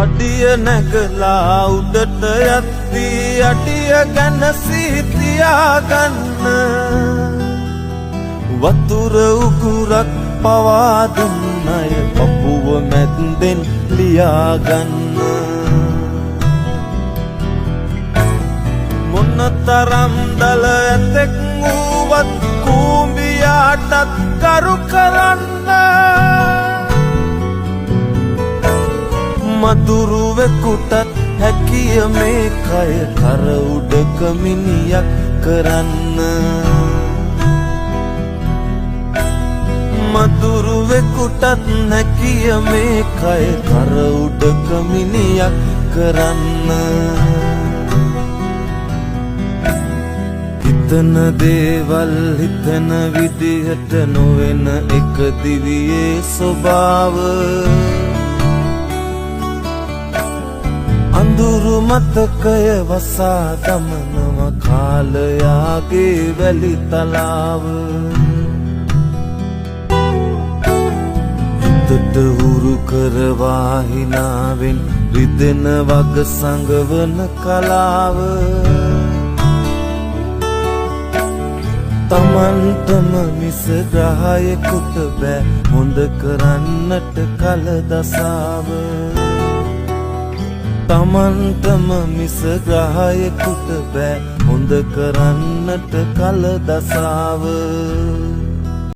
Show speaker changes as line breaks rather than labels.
අඩිය නැගලා උඩට යද්දී අඩිය ගැන සිතියාගන්න වතුර උගුරක් පවා දුන්න අය පපුව මැද්දෙන් ලියාගන්න මොනතරම් දල ඇතෙක් වූවත් කූඹියාටත් කරු කරන්න මදුරුවෙකුටත් හැකිය මේ කය කර උඩක මිනියක් කරන්න මදුරුවෙකුටත් හැකිය මේ කය කර උඩක මිනියක් කරන්න හිතන දේවල් හිතන විදිහට නොවෙන එක දිවියේ ස්වභාව අඳුරු මතකය වසා දමනව කාලයාගේ වැලි තලාව හිතට හුරු කරවා හිනාවෙන් රිදෙන වග සඟවන කලාව තමන්ටම මිස ග්‍රහයෙකුට බෑ හොඳ කරන්නට කල දසාව තමන්ටම මිස ග්‍රහයෙකුට බෑ හොඳ කරන්නට කල දසාව